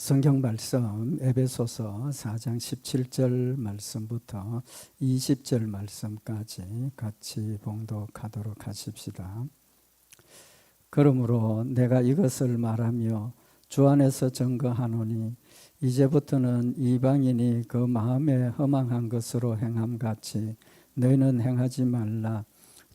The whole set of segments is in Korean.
성경 말씀 에베소서 4장 17절 말씀부터 20절 말씀까지 같이 봉독하도록 하십시다. 그러므로 내가 이것을 말하며 주 안에서 증거하노니 이제부터는 이방인이 그 마음에 허망한 것으로 행함같이 너희는 행하지 말라.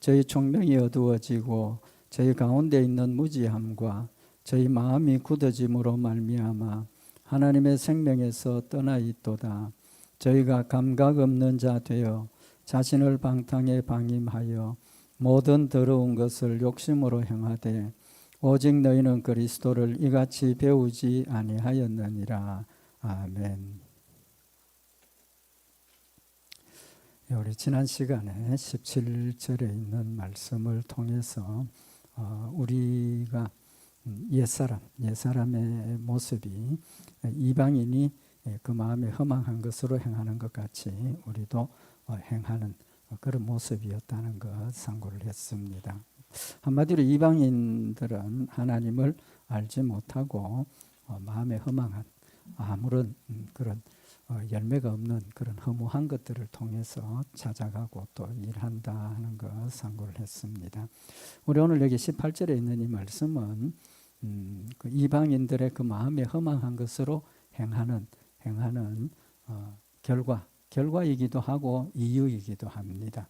저희 총명이 어두워지고 저희 가운데 있는 무지함과 저희 마음이 굳어짐으로 말미암아 하나님의 생명에서 떠나 있도다. 저희가 감각 없는 자 되어 자신을 방탕에 방임하여 모든 더러운 것을 욕심으로 행하되 오직 너희는 그리스도를 이같이 배우지 아니하였느니라. 아멘. 우리 지난 시간에 17절에 있는 말씀을 통해서 우리가 옛사람의 모습이 이방인이 그 마음에 허망한 것으로 행하는 것 같이 우리도 행하는 그런 모습이었다는 것 상고를 했습니다. 한마디로 이방인들은 하나님을 알지 못하고 마음에 허망한 아무런 그런 열매가 없는 그런 허무한 것들을 통해서 찾아가고 또 일한다 하는 것 상고를 했습니다. 우리 오늘 여기 18절에 있는 이 말씀은 그 이방인들의 그 마음에 허망한 것으로 행하는 결과이기도 하고 이유이기도 합니다.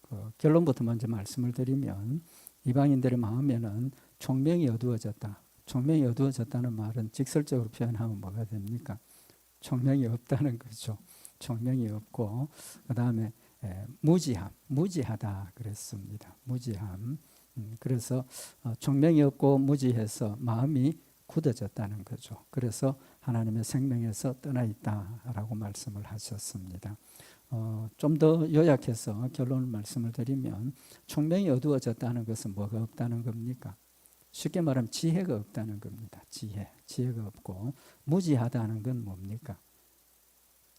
그 결론부터 먼저 말씀을 드리면 이방인들의 마음에는 총명이 어두워졌다. 총명이 어두워졌다는 말은 직설적으로 표현하면 뭐가 됩니까? 총명이 없다는 거죠. 총명이 없고 그 다음에 무지하다 그랬습니다. 무지함. 그래서 총명이 없고 무지해서 마음이 굳어졌다는 거죠. 그래서 하나님의 생명에서 떠나 있다라고 말씀을 하셨습니다. 좀 더 요약해서 결론을 말씀을 드리면 총명이 어두워졌다는 것은 뭐가 없다는 겁니까? 쉽게 말하면 지혜가 없다는 겁니다. 지혜가 없고 무지하다는 건 뭡니까?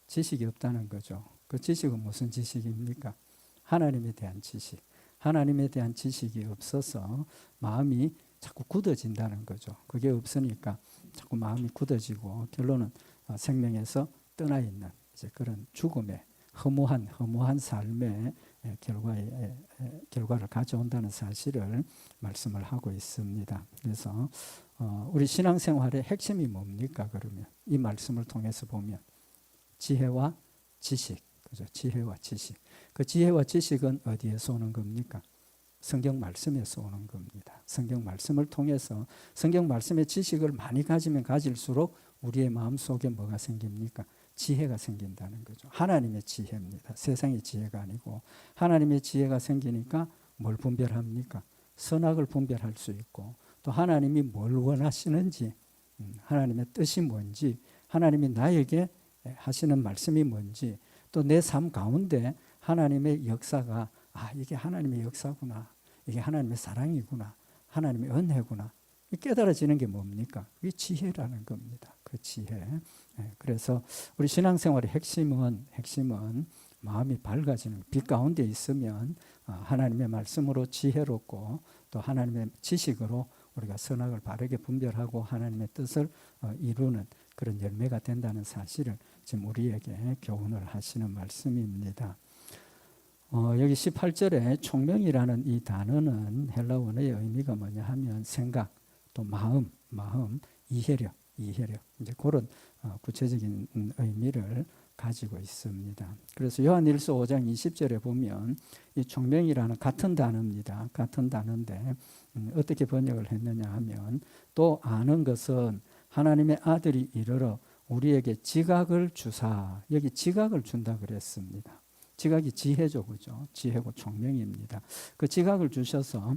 지식이 없다는 거죠. 그 지식은 무슨 지식입니까? 하나님에 대한 지식. 하나님에 대한 지식이 없어서 마음이 자꾸 굳어진다는 거죠. 그게 없으니까 자꾸 마음이 굳어지고 결론은 생명에서 떠나 있는 이제 그런 죽음의 허무한 삶의 결과를 가져온다는 사실을 말씀을 하고 있습니다. 그래서 우리 신앙생활의 핵심이 뭡니까? 그러면 이 말씀을 통해서 보면 지혜와 지식, 그죠? 지혜와 지식. 그 지혜와 지식은 어디에서 오는 겁니까? 성경 말씀에서 오는 겁니다. 성경 말씀을 통해서 성경 말씀의 지식을 많이 가지면 가질수록 우리의 마음 속에 뭐가 생깁니까? 지혜가 생긴다는 거죠. 하나님의 지혜입니다. 세상의 지혜가 아니고 하나님의 지혜가 생기니까 뭘 분별합니까? 선악을 분별할 수 있고 또 하나님이 뭘 원하시는지 하나님의 뜻이 뭔지 하나님이 나에게 하시는 말씀이 뭔지 또 내 삶 가운데 하나님의 역사가 이게 하나님의 역사구나. 이게 하나님의 사랑이구나. 하나님의 은혜구나. 깨달아지는 게 뭡니까? 그게 지혜라는 겁니다. 그 지혜. 그래서 우리 신앙생활의 핵심은 마음이 밝아지는 빛 가운데 있으면 하나님의 말씀으로 지혜롭고 또 하나님의 지식으로 우리가 선악을 바르게 분별하고 하나님의 뜻을 이루는 그런 열매가 된다는 사실을 지금 우리에게 교훈을 하시는 말씀입니다. 여기 18절에 총명이라는 이 단어는 헬라 원어의 의미가 뭐냐 하면 생각, 또 마음, 이해력 이제 그런 구체적인 의미를 가지고 있습니다. 그래서 요한일서 5장 20절에 보면 이 총명이라는 같은 단어입니다. 같은 단어인데 어떻게 번역을 했느냐 하면 또 아는 것은 하나님의 아들이 이르러 우리에게 지각을 주사, 여기 지각을 준다 그랬습니다. 지각이 지혜죠, 그죠? 지혜고 총명입니다. 그 지각을 주셔서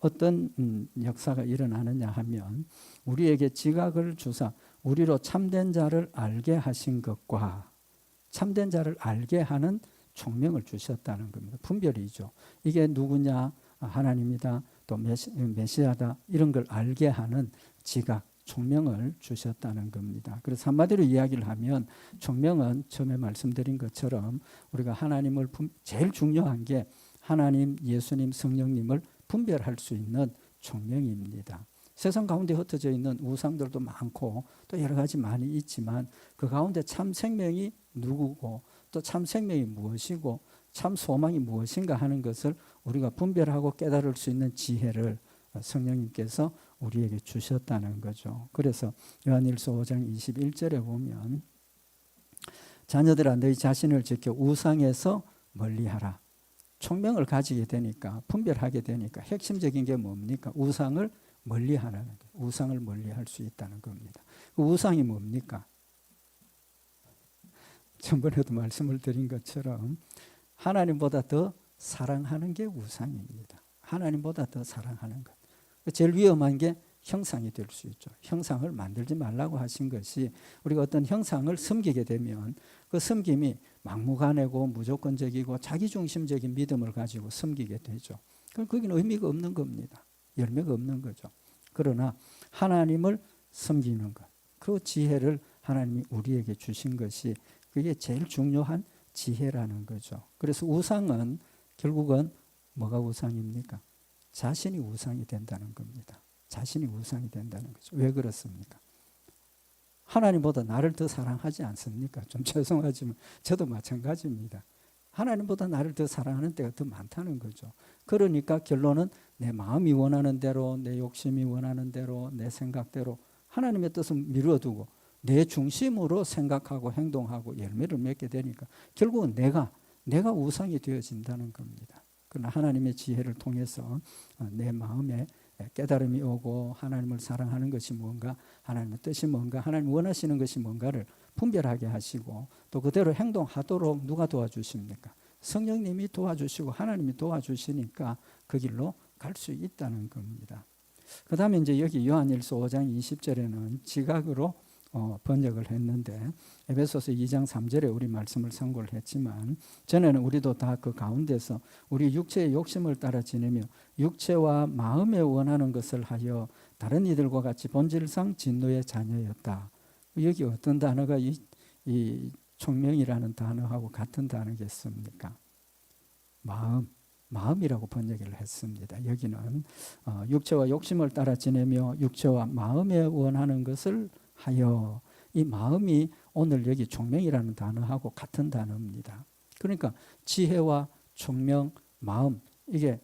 어떤 역사가 일어나느냐 하면 우리에게 지각을 주사 우리로 참된 자를 알게 하신 것과 참된 자를 알게 하는 총명을 주셨다는 겁니다. 분별이죠. 이게 누구냐? 하나님이다. 또 메시아다. 이런 걸 알게 하는 지각, 총명을 주셨다는 겁니다. 그래서 한마디로 이야기를 하면 총명은 처음에 말씀드린 것처럼 우리가 하나님을 제일 중요한 게 하나님, 예수님, 성령님을 분별할 수 있는 총명입니다. 세상 가운데 흩어져 있는 우상들도 많고 또 여러 가지 많이 있지만 그 가운데 참 생명이 누구고 또 참 생명이 무엇이고 참 소망이 무엇인가 하는 것을 우리가 분별하고 깨달을 수 있는 지혜를 성령님께서 우리에게 주셨다는 거죠. 그래서 요한일서 5장 21절에 보면 자녀들아 너희 자신을 지켜 우상에서 멀리하라. 총명을 가지게 되니까 분별하게 되니까 핵심적인 게 뭡니까? 우상을 멀리하라는 거예요. 우상을 멀리할 수 있다는 겁니다. 그 우상이 뭡니까? 전번에도 말씀을 드린 것처럼 하나님보다 더 사랑하는 게 우상입니다. 하나님보다 더 사랑하는 것. 제일 위험한 게 형상이 될 수 있죠. 형상을 만들지 말라고 하신 것이 우리가 어떤 형상을 섬기게 되면 그 섬김이 막무가내고 무조건적이고 자기중심적인 믿음을 가지고 섬기게 되죠. 그럼 거기는 의미가 없는 겁니다. 열매가 없는 거죠. 그러나 하나님을 섬기는 것, 그 지혜를 하나님이 우리에게 주신 것이 그게 제일 중요한 지혜라는 거죠. 그래서 우상은 결국은 뭐가 우상입니까? 자신이 우상이 된다는 겁니다. 자신이 우상이 된다는 거죠. 왜 그렇습니까? 하나님보다 나를 더 사랑하지 않습니까? 좀 죄송하지만 저도 마찬가지입니다. 하나님보다 나를 더 사랑하는 때가 더 많다는 거죠. 그러니까 결론은 내 마음이 원하는 대로, 내 욕심이 원하는 대로, 내 생각대로 하나님의 뜻을 미루어두고 내 중심으로 생각하고 행동하고 열매를 맺게 되니까 결국은 내가 우상이 되어진다는 겁니다. 그러나 하나님의 지혜를 통해서 내 마음에 깨달음이 오고 하나님을 사랑하는 것이 뭔가, 하나님의 뜻이 뭔가, 하나님 원하시는 것이 뭔가를 분별하게 하시고 또 그대로 행동하도록 누가 도와주십니까? 성령님이 도와주시고 하나님이 도와주시니까 그 길로 갈 수 있다는 겁니다. 그 다음에 이제 여기 요한일서 5장 20절에는 지각으로 번역을 했는데 에베소서 2장 3절에 우리 말씀을 참고를 했지만 전에는 우리도 다 그 가운데서 우리 육체의 욕심을 따라 지내며 육체와 마음에 원하는 것을 하여 다른 이들과 같이 본질상 진노의 자녀였다. 여기 어떤 단어가 이 총명이라는 단어하고 같은 단어겠습니까? 마음이라고 번역을 했습니다. 여기는 육체와 욕심을 따라 지내며 육체와 마음에 원하는 것을 하여, 이 마음이 오늘 여기 총명이라는 단어하고 같은 단어입니다. 그러니까 지혜와 총명, 마음, 이게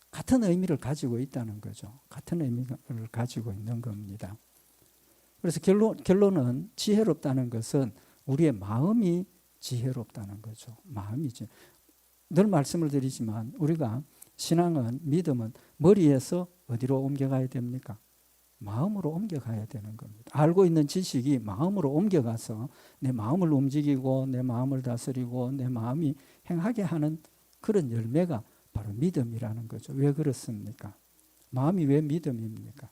같은 의미를 가지고 있다는 거죠. 같은 의미를 가지고 있는 겁니다. 그래서 결론은 지혜롭다는 것은 우리의 마음이 지혜롭다는 거죠. 마음이죠. 늘 말씀을 드리지만 우리가 신앙은, 믿음은 머리에서 어디로 옮겨가야 됩니까? 마음으로 옮겨가야 되는 겁니다. 알고 있는 지식이 마음으로 옮겨가서 내 마음을 움직이고 내 마음을 다스리고 내 마음이 행하게 하는 그런 열매가 바로 믿음이라는 거죠. 왜 그렇습니까? 마음이 왜 믿음입니까?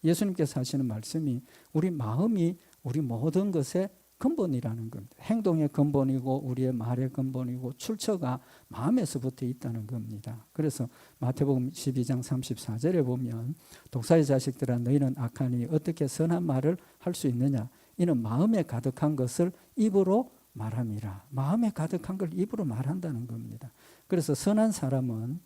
예수님께서 하시는 말씀이 우리 마음이 우리 모든 것의 근본이라는 겁니다. 행동의 근본이고 우리의 말의 근본이고 출처가 마음에서부터 있다는 겁니다. 그래서 마태복음 12장 34절에 보면 독사의 자식들아 너희는 악하니 어떻게 선한 말을 할 수 있느냐? 이는 마음에 가득한 것을 입으로 말함이라. 마음에 가득한 걸 입으로 말한다는 겁니다. 그래서 선한 사람은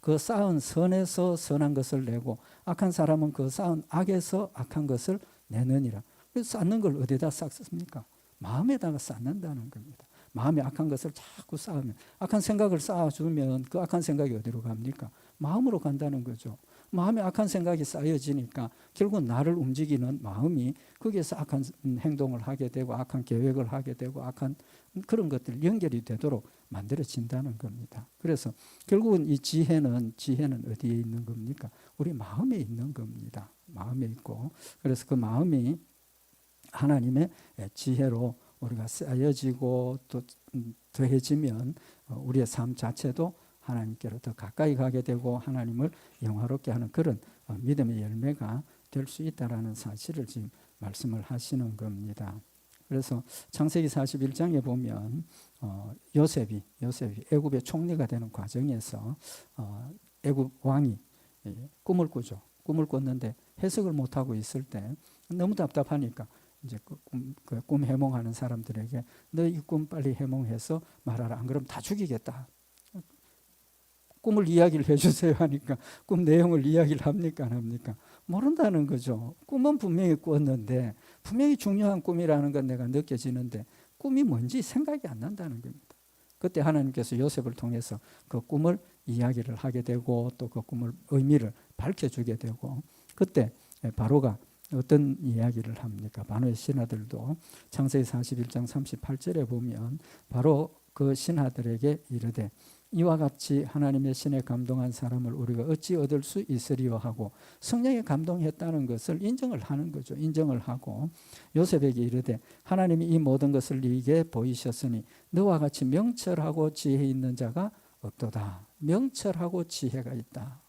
그 쌓은 선에서 선한 것을 내고 악한 사람은 그 쌓은 악에서 악한 것을 내느니라. 쌓는 걸 어디다 쌓습니까? 마음에다가 쌓는다는 겁니다. 마음에 악한 것을 자꾸 쌓으면, 악한 생각을 쌓아주면 그 악한 생각이 어디로 갑니까? 마음으로 간다는 거죠. 마음에 악한 생각이 쌓여지니까 결국 나를 움직이는 마음이 거기에서 악한 행동을 하게 되고 악한 계획을 하게 되고 악한 그런 것들 연결이 되도록 만들어진다는 겁니다. 그래서 결국은 이 지혜는 어디에 있는 겁니까? 우리 마음에 있는 겁니다. 마음에 있고, 그래서 그 마음이 하나님의 지혜로 우리가 쌓여지고 또 더해지면 우리의 삶 자체도 하나님께로 더 가까이 가게 되고 하나님을 영화롭게 하는 그런 믿음의 열매가 될 수 있다는 사실을 지금 말씀을 하시는 겁니다. 그래서 창세기 41장에 보면 요셉이 애굽의 총리가 되는 과정에서 애굽 왕이 꿈을 꾸죠. 꿈을 꿨는데 해석을 못하고 있을 때 너무 답답하니까 이제 꿈 해몽하는 사람들에게 너 이 꿈 빨리 해몽해서 말하라. 안 그러면 다 죽이겠다. 꿈을 이야기를 해주세요 하니까 꿈 내용을 이야기를 합니까 안 합니까? 모른다는 거죠. 꿈은 분명히 꿨는데 분명히 중요한 꿈이라는 건 내가 느껴지는데 꿈이 뭔지 생각이 안 난다는 겁니다. 그때 하나님께서 요셉을 통해서 그 꿈을 이야기를 하게 되고 또 그 꿈을 의미를 밝혀주게 되고 그때 바로가 어떤 이야기를 합니까? 바로의 신하들도 창세기 41장 38절에 보면 바로 그 신하들에게 이르되 이와 같이 하나님의 신에 감동한 사람을 우리가 어찌 얻을 수 있으리요 하고 성령에 감동했다는 것을 인정을 하는 거죠. 인정을 하고 요셉에게 이르되 하나님이 이 모든 것을 네게 보이셨으니 너와 같이 명철하고 지혜 있는 자가 없도다. 명철하고 지혜가 있다.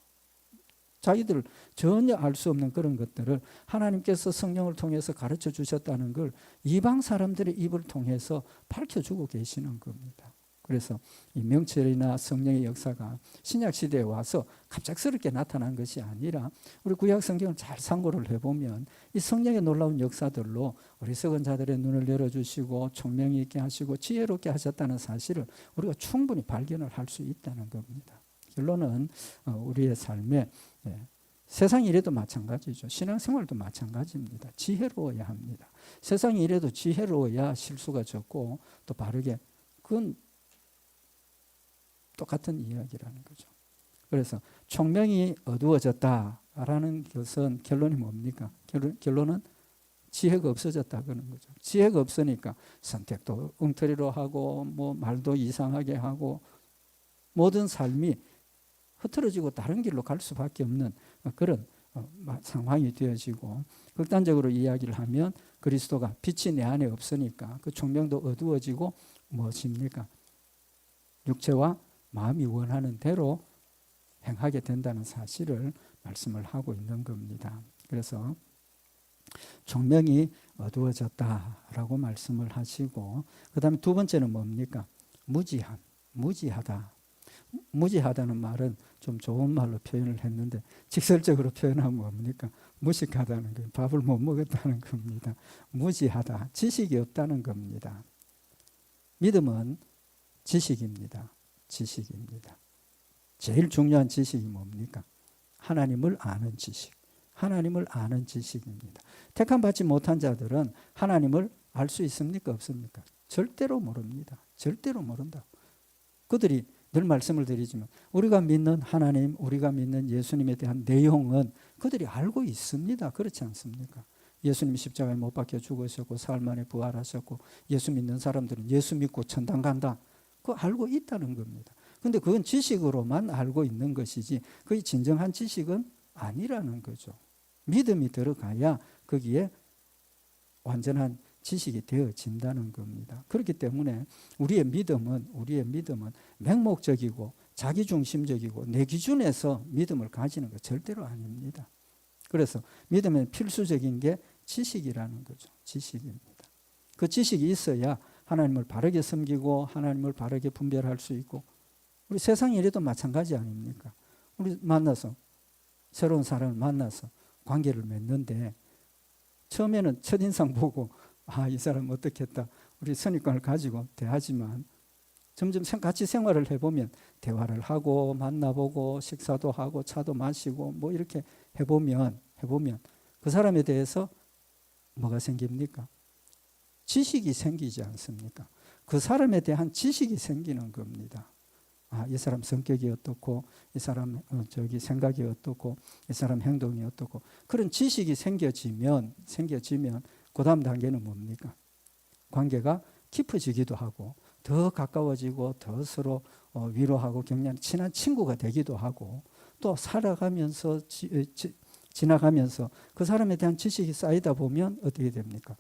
자기들 전혀 알 수 없는 그런 것들을 하나님께서 성령을 통해서 가르쳐 주셨다는 걸 이방 사람들의 입을 통해서 밝혀주고 계시는 겁니다. 그래서 이 명철이나 성령의 역사가 신약 시대에 와서 갑작스럽게 나타난 것이 아니라 우리 구약 성경을 잘 상고를 해보면 이 성령의 놀라운 역사들로 어리석은 자들의 눈을 열어주시고 총명이 있게 하시고 지혜롭게 하셨다는 사실을 우리가 충분히 발견을 할 수 있다는 겁니다. 결론은 우리의 삶에 세상 일에도 마찬가지죠. 신앙생활도 마찬가지입니다. 지혜로워야 합니다. 세상 일에도 지혜로워야 실수가 적고 또 바르게 그건 똑같은 이야기라는 거죠. 그래서 총명이 어두워졌다라는 것은 결론이 뭡니까? 결론은 지혜가 없어졌다 그런 거죠. 지혜가 없으니까 선택도 엉터리로 하고 뭐 말도 이상하게 하고 모든 삶이 흐트러지고 다른 길로 갈 수밖에 없는 그런 상황이 되어지고 극단적으로 이야기를 하면 그리스도가 빛이 내 안에 없으니까 그 총명도 어두워지고 무엇입니까? 육체와 마음이 원하는 대로 행하게 된다는 사실을 말씀을 하고 있는 겁니다. 그래서 총명이 어두워졌다라고 말씀을 하시고 그 다음에 두 번째는 뭡니까? 무지함, 무지하다. 무지하다는 말은 좀 좋은 말로 표현을 했는데 직설적으로 표현하면 뭡니까? 무식하다는 거예요. 밥을 못 먹었다는 겁니다. 무지하다. 지식이 없다는 겁니다. 믿음은 지식입니다. 지식입니다. 제일 중요한 지식이 뭡니까? 하나님을 아는 지식. 하나님을 아는 지식입니다. 택함받지 못한 자들은 하나님을 알 수 있습니까? 없습니까? 절대로 모릅니다. 절대로 모른다. 그들이 늘 말씀을 드리지만 우리가 믿는 하나님, 우리가 믿는 예수님에 대한 내용은 그들이 알고 있습니다. 그렇지 않습니까? 예수님이 십자가에 못 박혀 죽으셨고 사흘 만에 부활하셨고 예수 믿는 사람들은 예수 믿고 천당 간다. 그거 알고 있다는 겁니다. 근데 그건 지식으로만 알고 있는 것이지 그게 진정한 지식은 아니라는 거죠. 믿음이 들어가야 거기에 완전한 지식이 되어진다는 겁니다. 그렇기 때문에 우리의 믿음은 맹목적이고 자기중심적이고 내 기준에서 믿음을 가지는 거 절대로 아닙니다. 그래서 믿음의 필수적인 게 지식이라는 거죠. 지식입니다. 그 지식이 있어야 하나님을 바르게 섬기고 하나님을 바르게 분별할 수 있고 우리 세상 일에도 마찬가지 아닙니까? 우리 만나서 새로운 사람을 만나서 관계를 맺는데 처음에는 첫인상 보고 이 사람 어떻겠다 우리 선입관을 가지고 대하지만 점점 같이 생활을 해보면 대화를 하고 만나보고 식사도 하고 차도 마시고 뭐 이렇게 해보면 그 사람에 대해서 뭐가 생깁니까? 지식이 생기지 않습니까? 그 사람에 대한 지식이 생기는 겁니다. 이 사람 성격이 어떻고 이 사람 생각이 어떻고 이 사람 행동이 어떻고 그런 지식이 생겨지면 그 다음 단계는 뭡니까? 관계가 깊어지기도 하고 더 가까워지고 더 서로 위로하고 격려하는 친한 친구가 되기도 하고 또 살아가면서 지나가면서 그 사람에 대한 지식이 쌓이다 보면 어떻게 됩니까?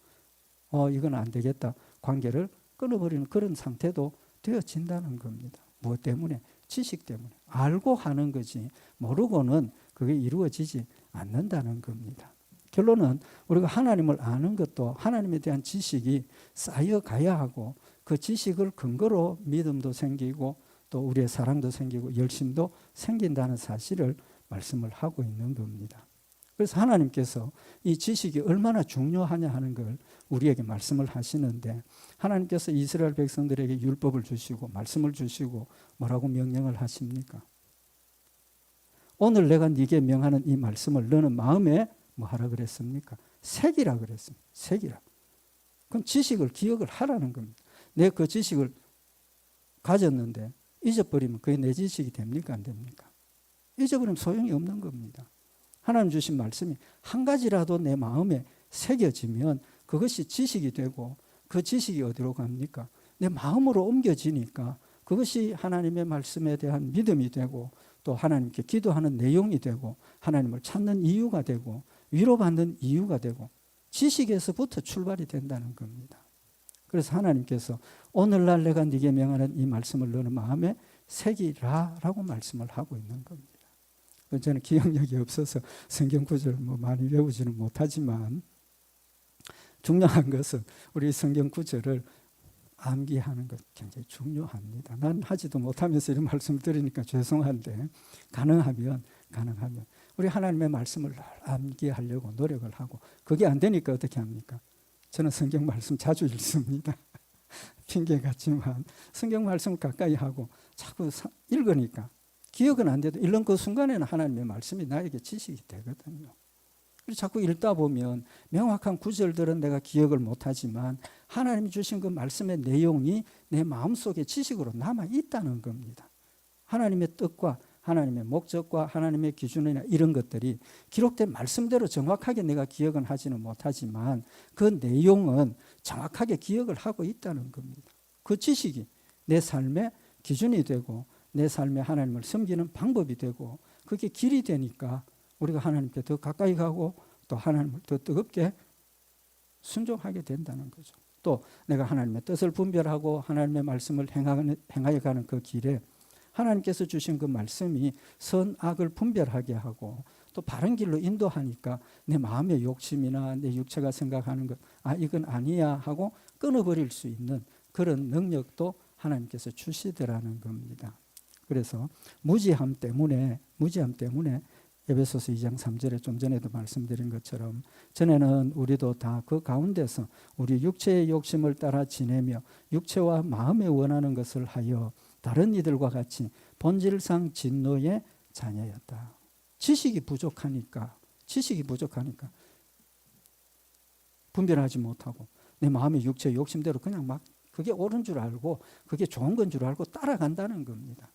이건 안 되겠다. 관계를 끊어버리는 그런 상태도 되어진다는 겁니다. 무엇 때문에? 지식 때문에. 알고 하는 거지 모르고는 그게 이루어지지 않는다는 겁니다. 결론은 우리가 하나님을 아는 것도 하나님에 대한 지식이 쌓여가야 하고 그 지식을 근거로 믿음도 생기고 또 우리의 사랑도 생기고 열심도 생긴다는 사실을 말씀을 하고 있는 겁니다. 그래서 하나님께서 이 지식이 얼마나 중요하냐 하는 걸 우리에게 말씀을 하시는데 하나님께서 이스라엘 백성들에게 율법을 주시고 말씀을 주시고 뭐라고 명령을 하십니까? 오늘 내가 네게 명하는 이 말씀을 너는 마음에 뭐 하라 그랬습니까? 새기라 그랬습니다. 새기라. 그럼 지식을 기억을 하라는 겁니다. 내 그 지식을 가졌는데 잊어버리면 그게 내 지식이 됩니까? 안 됩니까? 잊어버리면 소용이 없는 겁니다. 하나님 주신 말씀이 한 가지라도 내 마음에 새겨지면 그것이 지식이 되고 그 지식이 어디로 갑니까? 내 마음으로 옮겨지니까 그것이 하나님의 말씀에 대한 믿음이 되고 또 하나님께 기도하는 내용이 되고 하나님을 찾는 이유가 되고 위로받는 이유가 되고 지식에서부터 출발이 된다는 겁니다. 그래서 하나님께서 오늘날 내가 네게 명하는 이 말씀을 너는 마음에 새기라라고 말씀을 하고 있는 겁니다. 저는 기억력이 없어서 성경 구절을 뭐 많이 외우지는 못하지만 중요한 것은 우리 성경 구절을 암기하는 것 굉장히 중요합니다. 난 하지도 못하면서 이런 말씀을 드리니까 죄송한데 가능하면 우리 하나님의 말씀을 암기하려고 노력을 하고 그게 안 되니까 어떻게 합니까? 저는 성경 말씀 자주 읽습니다. 핑계 같지만 성경 말씀을 가까이 하고 자꾸 읽으니까 기억은 안 돼도 읽는 그 순간에는 하나님의 말씀이 나에게 지식이 되거든요. 그래서 자꾸 읽다 보면 명확한 구절들은 내가 기억을 못하지만 하나님이 주신 그 말씀의 내용이 내 마음속에 지식으로 남아있다는 겁니다. 하나님의 뜻과 하나님의 목적과 하나님의 기준이나 이런 것들이 기록된 말씀대로 정확하게 내가 기억은 하지는 못하지만 그 내용은 정확하게 기억을 하고 있다는 겁니다. 그 지식이 내 삶의 기준이 되고 내 삶에 하나님을 섬기는 방법이 되고 그게 길이 되니까 우리가 하나님께 더 가까이 가고 또 하나님을 더 뜨겁게 순종하게 된다는 거죠. 또 내가 하나님의 뜻을 분별하고 하나님의 말씀을 행하여 가는 그 길에 하나님께서 주신 그 말씀이 선악을 분별하게 하고 또 바른 길로 인도하니까 내 마음의 욕심이나 내 육체가 생각하는 것, 이건 아니야 하고 끊어버릴 수 있는 그런 능력도 하나님께서 주시더라는 겁니다. 그래서 무지함 때문에 에베소서 2장 3절에 좀 전에도 말씀드린 것처럼 전에는 우리도 다 그 가운데서 우리 육체의 욕심을 따라 지내며 육체와 마음에 원하는 것을 하여 다른 이들과 같이 본질상 진노의 자녀였다. 지식이 부족하니까 분별하지 못하고 내 마음의 육체의 욕심대로 그냥 막 그게 옳은 줄 알고 그게 좋은 건 줄 알고 따라간다는 겁니다.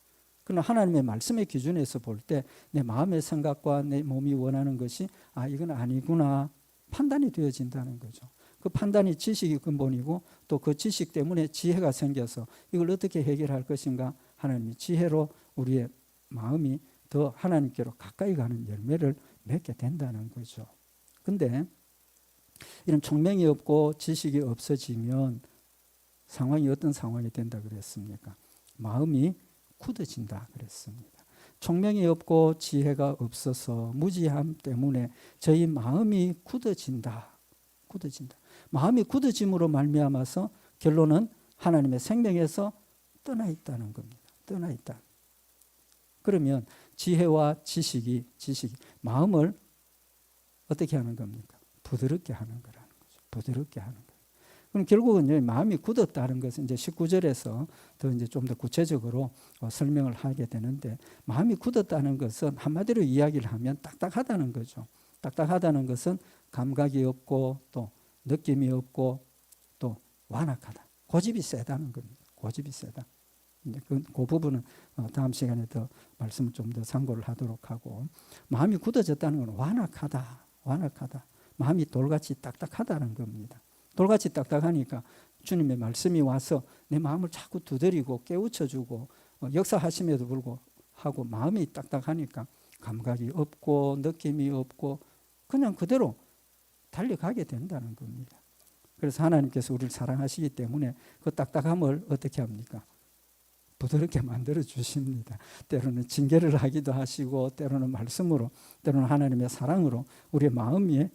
그러나 하나님의 말씀의 기준에서 볼 때 내 마음의 생각과 내 몸이 원하는 것이 이건 아니구나 판단이 되어진다는 거죠. 그 판단이 지식이 근본이고 또 그 지식 때문에 지혜가 생겨서 이걸 어떻게 해결할 것인가 하나님이 지혜로 우리의 마음이 더 하나님께로 가까이 가는 열매를 맺게 된다는 거죠. 근데 이런 총명이 없고 지식이 없어지면 상황이 어떤 상황이 된다 그랬습니까? 마음이 굳어진다 그랬습니다. 총명이 없고 지혜가 없어서 무지함 때문에 저희 마음이 굳어진다. 마음이 굳어짐으로 말미암아서 결론은 하나님의 생명에서 떠나 있다는 겁니다. 떠나 있다. 그러면 지혜와 지식이 마음을 어떻게 하는 겁니까? 부드럽게 하는 거라는 거죠. 부드럽게 하는 거예요. 그럼 결국은 마음이 굳었다는 것은 이제 19절에서 더 이제 좀 더 구체적으로 설명을 하게 되는데 마음이 굳었다는 것은 한마디로 이야기를 하면 딱딱하다는 거죠. 딱딱하다는 것은 감각이 없고 또 느낌이 없고 또 완악하다. 고집이 세다는 겁니다. 고집이 세다. 이제 그 부분은 다음 시간에 더 말씀을 좀 더 참고를 하도록 하고 마음이 굳어졌다는 건 완악하다. 마음이 돌같이 딱딱하다는 겁니다. 돌같이 딱딱하니까 주님의 말씀이 와서 내 마음을 자꾸 두드리고 깨우쳐주고 역사하심에도 불구하고 마음이 딱딱하니까 감각이 없고 느낌이 없고 그냥 그대로 달려가게 된다는 겁니다. 그래서 하나님께서 우리를 사랑하시기 때문에 그 딱딱함을 어떻게 합니까? 부드럽게 만들어 주십니다. 때로는 징계를 하기도 하시고 때로는 말씀으로 때로는 하나님의 사랑으로 우리 마음에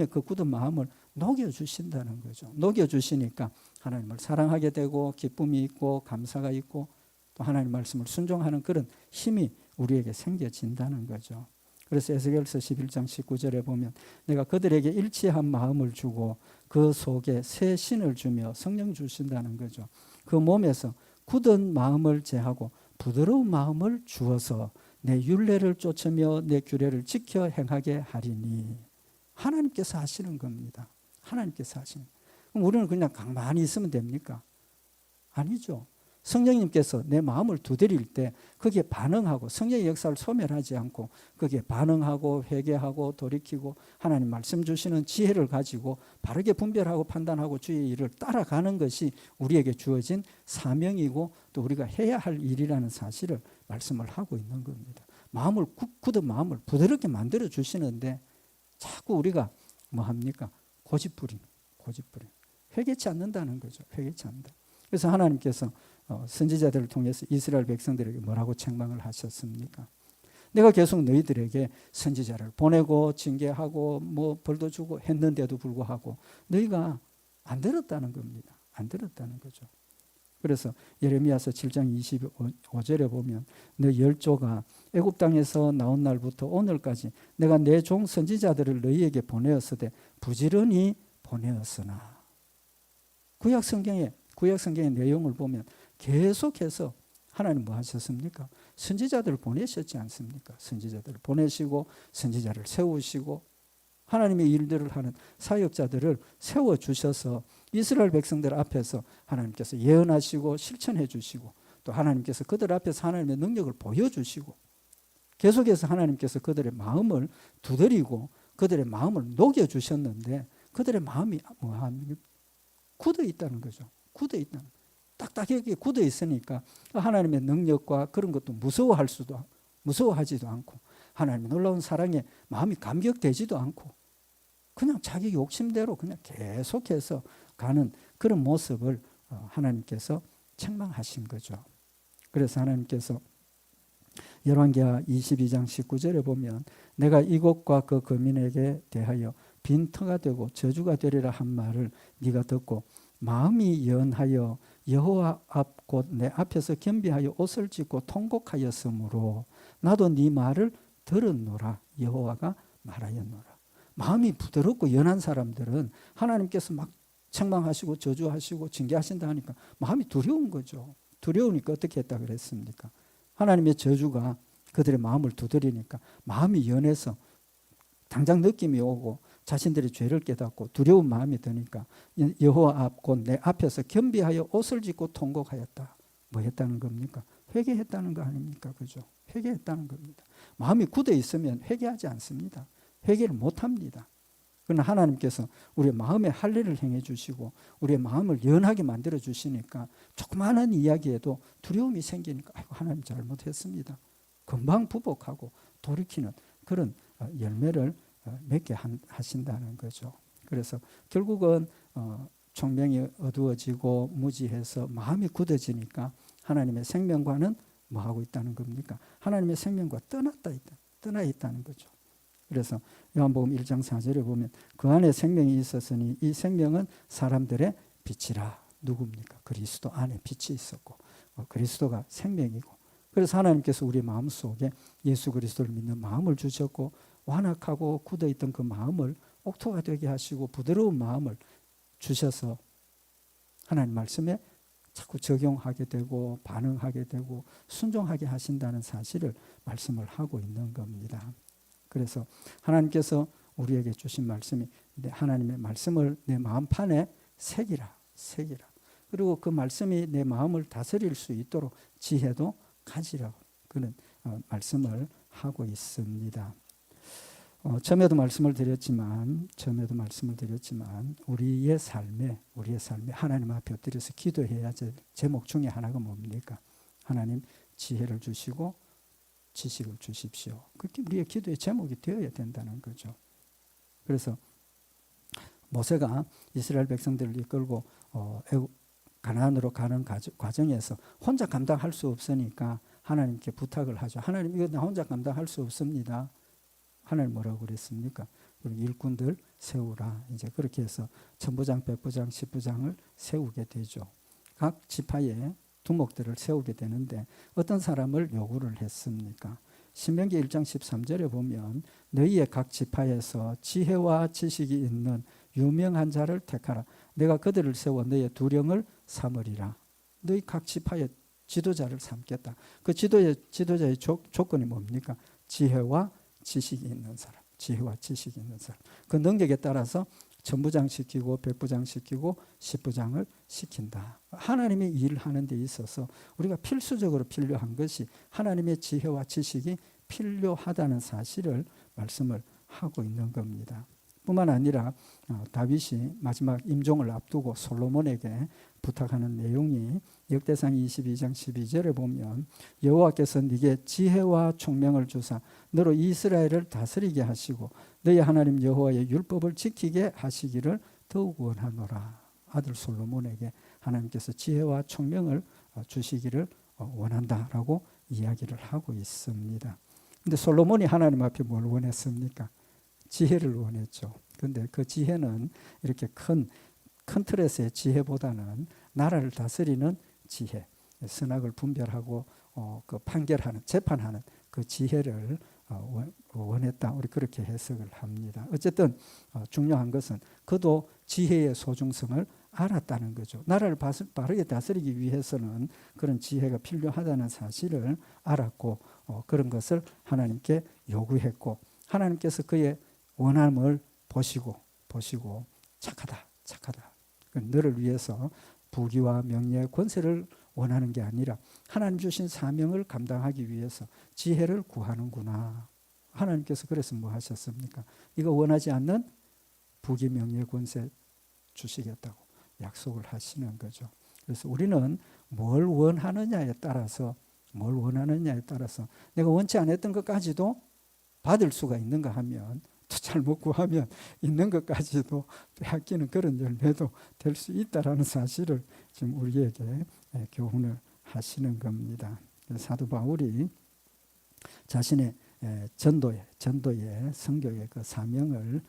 그 굳은 마음을 녹여주신다는 거죠. 녹여주시니까 하나님을 사랑하게 되고 기쁨이 있고 감사가 있고 또 하나님 말씀을 순종하는 그런 힘이 우리에게 생겨진다는 거죠. 그래서 에스겔서 11장 19절에 보면 내가 그들에게 일치한 마음을 주고 그 속에 새 신을 주며 성령 주신다는 거죠. 그 몸에서 굳은 마음을 제하고 부드러운 마음을 주어서 내 율례를 쫓으며 내 규례를 지켜 행하게 하리니. 하나님께서 하시는 겁니다. 하나님께서 하시는. 그럼 우리는 그냥 가만히 있으면 됩니까? 아니죠. 성령님께서 내 마음을 두드릴 때 거기에 반응하고, 성령의 역사를 소멸하지 않고 거기에 반응하고 회개하고 돌이키고 하나님 말씀 주시는 지혜를 가지고 바르게 분별하고 판단하고 주의 일을 따라가는 것이 우리에게 주어진 사명이고 또 우리가 해야 할 일이라는 사실을 말씀을 하고 있는 겁니다. 마음을 굳은 마음을 부드럽게 만들어 주시는데 자꾸 우리가 뭐 합니까? 고집부림. 회개치 않는다는 거죠. 회개치 않는다. 그래서 하나님께서 선지자들을 통해서 이스라엘 백성들에게 뭐라고 책망을 하셨습니까? 내가 계속 너희들에게 선지자를 보내고 징계하고 뭐 벌도 주고 했는데도 불구하고 너희가 안 들었다는 겁니다. 안 들었다는 거죠. 그래서 예레미야서 7장 25절에 보면 너 열조가 애굽 땅에서 나온 날부터 오늘까지 내가 내 종 선지자들을 너희에게 보내었으되 부지런히 보내었으나. 구약 성경의 내용을 보면 계속해서 하나님 뭐 하셨습니까? 선지자들을 보내셨지 않습니까? 선지자들을 보내시고 선지자를 세우시고 하나님의 일들을 하는 사역자들을 세워주셔서 이스라엘 백성들 앞에서 하나님께서 예언하시고 실천해 주시고 또 하나님께서 그들 앞에서 하나님의 능력을 보여주시고 계속해서 하나님께서 그들의 마음을 두드리고 그들의 마음을 녹여주셨는데 그들의 마음이 뭐합니까? 굳어 있다는 거죠. 굳어 있다는 거죠. 딱딱하게 굳어 있으니까 하나님의 능력과 그런 것도 무서워하지도 않고 하나님의 놀라운 사랑에 마음이 감격되지도 않고 그냥 자기 욕심대로 그냥 계속해서 가는 그런 모습을 하나님께서 책망하신 거죠. 그래서 하나님께서 열왕기하 22장 19절에 보면 내가 이곳과 그 거민에게 대하여 빈터가 되고 저주가 되리라 한 말을 네가 듣고 마음이 연하여 여호와 앞 곧 내 앞에서 겸비하여 옷을 찢고 통곡하였으므로 나도 네 말을 들었노라. 여호와가 말하였노라. 마음이 부드럽고 연한 사람들은 하나님께서 막 책망하시고 저주하시고 징계하신다 하니까 마음이 두려운 거죠. 두려우니까 어떻게 했다 그랬습니까? 하나님의 저주가 그들의 마음을 두드리니까 마음이 연해서 당장 느낌이 오고 자신들의 죄를 깨닫고 두려운 마음이 드니까 여호와 앞 곧 내 앞에서 겸비하여 옷을 찢고 통곡하였다. 뭐 했다는 겁니까? 회개했다는 거 아닙니까? 그죠? 회개했다는 겁니다. 마음이 굳어 있으면 회개하지 않습니다. 회개를 못합니다. 그러나 하나님께서 우리의 마음에 할례를 행해 주시고 우리의 마음을 연하게 만들어 주시니까 조그마한 이야기에도 두려움이 생기니까 아이고 하나님 잘못했습니다. 금방 부복하고 돌이키는 그런 열매를 맺게 하신다는 거죠. 그래서 결국은 총명이 어두워지고 무지해서 마음이 굳어지니까 하나님의 생명과는 뭐 하고 있다는 겁니까? 하나님의 생명과 떠나 있다는 거죠. 그래서 요한복음 1장 4절에 보면 그 안에 생명이 있었으니 이 생명은 사람들의 빛이라. 누굽니까? 그리스도 안에 빛이 있었고 그리스도가 생명이고 그래서 하나님께서 우리 마음속에 예수 그리스도를 믿는 마음을 주셨고 완악하고 굳어있던 그 마음을 옥토가 되게 하시고 부드러운 마음을 주셔서 하나님 말씀에 자꾸 적용하게 되고 반응하게 되고 순종하게 하신다는 사실을 말씀을 하고 있는 겁니다. 그래서 하나님께서 우리에게 주신 말씀이 하나님의 말씀을 내 마음판에 새기라. 그리고 그 말씀이 내 마음을 다스릴 수 있도록 지혜도 가지라. 그런 말씀을 하고 있습니다. 처음에도 말씀을 드렸지만 우리의 삶에 하나님 앞에 엎드려서 기도해야 될 제목 중에 하나가 뭡니까? 하나님 지혜를 주시고 지식을 주십시오. 그게 우리의 기도의 제목이 되어야 된다는 거죠. 그래서 모세가 이스라엘 백성들을 이끌고 가나안으로 가는 과정에서 혼자 감당할 수 없으니까 하나님께 부탁을 하죠. 하나님 이거 나 혼자 감당할 수 없습니다. 하나님 뭐라고 그랬습니까? 우리 일꾼들 세우라. 이제 그렇게 해서 천부장, 백부장, 십부장을 세우게 되죠. 각 지파에 두목들을 세우게 되는데 어떤 사람을 요구를 했습니까? 신명기 1장 13절에 보면 너희의 각 지파에서 지혜와 지식이 있는 유명한 자를 택하라. 내가 그들을 세워 너희의 두령을 삼으리라. 너희 각 지파에 지도자를 삼겠다. 그 지도자의 조건이 뭡니까? 지혜와 지식이 있는 사람. 지혜와 지식이 있는 사람. 그 능력에 따라서 천부장 시키고 백부장 시키고 십부장을 시킨다. 하나님이 일하는 데 있어서 우리가 필수적으로 필요한 것이 하나님의 지혜와 지식이 필요하다는 사실을 말씀을 하고 있는 겁니다. 뿐만 아니라 다윗이 마지막 임종을 앞두고 솔로몬에게 부탁하는 내용이 역대상 22장 12절에 보면 여호와께서 네게 지혜와 총명을 주사 너로 이스라엘을 다스리게 하시고 너희 하나님 여호와의 율법을 지키게 하시기를 더욱 원하노라. 아들 솔로몬에게 하나님께서 지혜와 총명을 주시기를 원한다라고 이야기를 하고 있습니다. 근데 솔로몬이 하나님 앞에 뭘 원했습니까? 지혜를 원했죠. 그런데 그 지혜는 이렇게 큰 틀에서의 지혜보다는 나라를 다스리는 지혜, 선악을 분별하고 그 판결하는, 재판하는 그 지혜를 원했다. 우리 그렇게 해석을 합니다. 어쨌든 중요한 것은 그도 지혜의 소중성을 알았다는 거죠. 나라를 바르게 다스리기 위해서는 그런 지혜가 필요하다는 사실을 알았고 그런 것을 하나님께 요구했고 하나님께서 그의 원함을 보시고 착하다. 너를 위해서 부귀와 명예, 권세를 원하는 게 아니라 하나님 주신 사명을 감당하기 위해서 지혜를 구하는구나. 하나님께서 그래서 뭐 하셨습니까? 이거 원하지 않는 부귀, 명예, 권세 주시겠다고 약속을 하시는 거죠. 그래서 우리는 뭘 원하느냐에 따라서 내가 원치 않았던 것까지도 받을 수가 있는가 하면 또 잘못 구하면 있는 것까지도 빼앗기는 그런 열매도 될 수 있다라는 사실을 지금 우리에게 교훈을 하시는 겁니다. 사도 바울이 자신의 전도의 선교의 그 사명을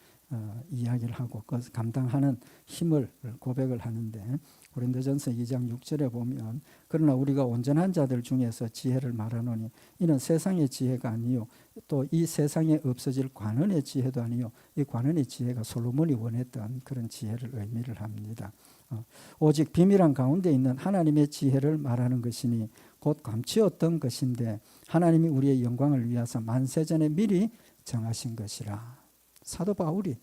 이야기를 하고 그 감당하는 힘을 고백을 하는데 고린도전서 2장 6절에 보면 그러나 우리가 온전한 자들 중에서 지혜를 말하노니 이는 세상의 지혜가 아니요 또 이 세상에 없어질 관원의 지혜도 아니요 이 관원의 지혜가 솔로몬이 원했던 그런 지혜를 의미를 합니다. 오직 비밀한 가운데 있는 하나님의 지혜를 말하는 것이니 곧 감추었던 것인데 하나님이 우리의 영광을 위하사 만세전에 미리 정하신 것이라. 사도 바울이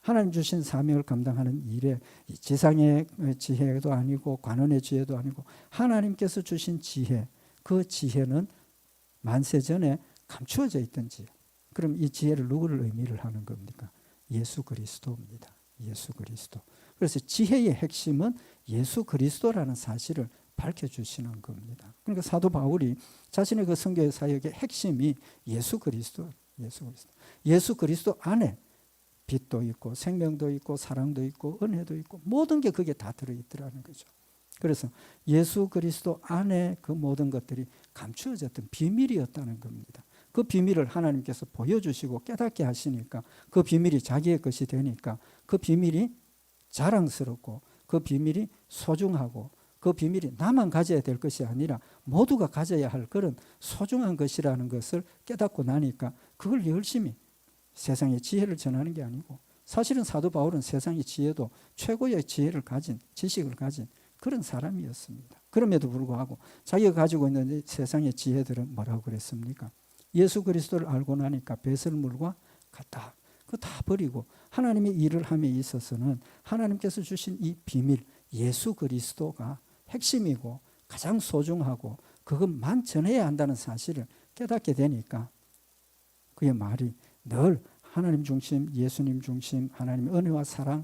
하나님 주신 사명을 감당하는 일에 지상의 지혜도 아니고 관원의 지혜도 아니고 하나님께서 주신 지혜, 그 지혜는 만세전에 감추어져 있던 지혜. 그럼 이 지혜를 누구를 의미를 하는 겁니까? 예수 그리스도입니다. 예수 그리스도. 그래서 지혜의 핵심은 예수 그리스도라는 사실을 밝혀주시는 겁니다. 그러니까 사도 바울이 자신의 그 선교의 사역의 핵심이 예수 그리스도. 예수 그리스도 안에 빛도 있고 생명도 있고 사랑도 있고 은혜도 있고 모든 게 그게 다 들어있더라는 거죠. 그래서 예수 그리스도 안에 그 모든 것들이 감추어졌던 비밀이었다는 겁니다. 그 비밀을 하나님께서 보여주시고 깨닫게 하시니까 그 비밀이 자기의 것이 되니까 그 비밀이 자랑스럽고 그 비밀이 소중하고 그 비밀이 나만 가져야 될 것이 아니라 모두가 가져야 할 그런 소중한 것이라는 것을 깨닫고 나니까 그걸 열심히 세상의 지혜를 전하는 게 아니고 사실은 사도 바울은 세상의 지혜도 최고의 지혜를 가진 지식을 가진 그런 사람이었습니다. 그럼에도 불구하고 자기가 가지고 있는 세상의 지혜들은 뭐라고 그랬습니까? 예수 그리스도를 알고 나니까 배설물과 같다. 그거 다 버리고 하나님의 일을 함에 있어서는 하나님께서 주신 이 비밀 예수 그리스도가 핵심이고 가장 소중하고 그것만 전해야 한다는 사실을 깨닫게 되니까 그의 말이 늘 하나님 중심, 예수님 중심, 하나님의 은혜와 사랑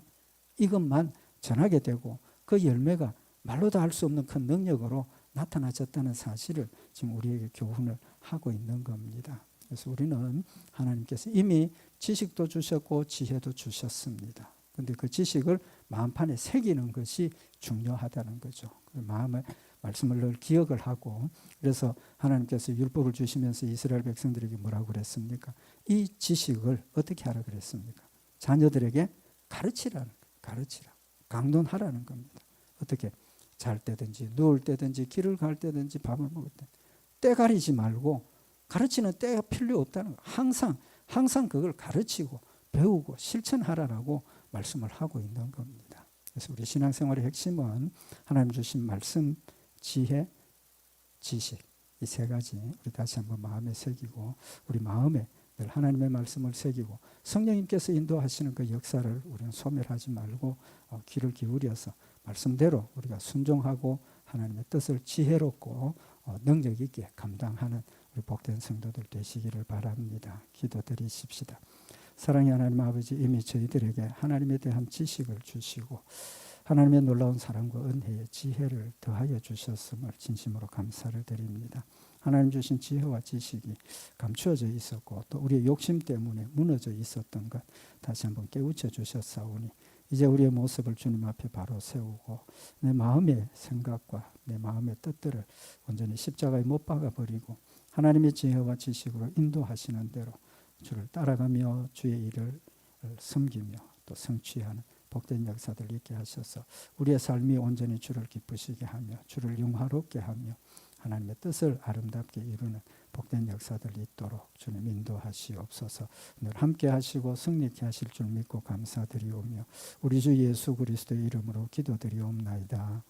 이것만 전하게 되고 그 열매가 말로도 할 수 없는 큰 능력으로 나타나졌다는 사실을 지금 우리에게 교훈을 하고 있는 겁니다. 그래서 우리는 하나님께서 이미 지식도 주셨고 지혜도 주셨습니다. 그런데 그 지식을 마음판에 새기는 것이 중요하다는 거죠. 마음의 말씀을 늘 기억을 하고 그래서 하나님께서 율법을 주시면서 이스라엘 백성들에게 뭐라고 그랬습니까? 이 지식을 어떻게 하라 그랬습니까? 자녀들에게 가르치라. 강론하라는 겁니다. 어떻게? 잘 때든지 누울 때든지 길을 갈 때든지 밥을 먹을 때 가리지 말고 가르치는 때가 필요 없다는 거. 항상 그걸 가르치고 배우고 실천하라라고 말씀을 하고 있는 겁니다. 그래서 우리 신앙생활의 핵심은 하나님 주신 말씀, 지혜, 지식, 이 세 가지 우리 다시 한번 마음에 새기고 우리 마음에 늘 하나님의 말씀을 새기고 성령님께서 인도하시는 그 역사를 우리는 소멸하지 말고 귀를 기울여서 말씀대로 우리가 순종하고 하나님의 뜻을 지혜롭고 능력 있게 감당하는 우리 복된 성도들 되시기를 바랍니다. 기도드리십시다. 사랑의 하나님 아버지, 이미 저희들에게 하나님에 대한 지식을 주시고 하나님의 놀라운 사랑과 은혜의 지혜를 더하여 주셨음을 진심으로 감사를 드립니다. 하나님 주신 지혜와 지식이 감추어져 있었고 또 우리의 욕심 때문에 무너져 있었던 것 다시 한번 깨우쳐 주셨사오니 이제 우리의 모습을 주님 앞에 바로 세우고 내 마음의 생각과 내 마음의 뜻들을 온전히 십자가에 못 박아버리고 하나님의 지혜와 지식으로 인도하시는 대로 주를 따라가며 주의 일을 섬기며 또 성취하는 복된 역사들 있게 하셔서 우리의 삶이 온전히 주를 기쁘시게 하며 주를 영화롭게 하며 하나님의 뜻을 아름답게 이루는 복된 역사들 있도록 주님 인도하시옵소서. 늘 함께 하시고 승리케 하실 줄 믿고 감사드리오며 우리 주 예수 그리스도의 이름으로 기도드리옵나이다.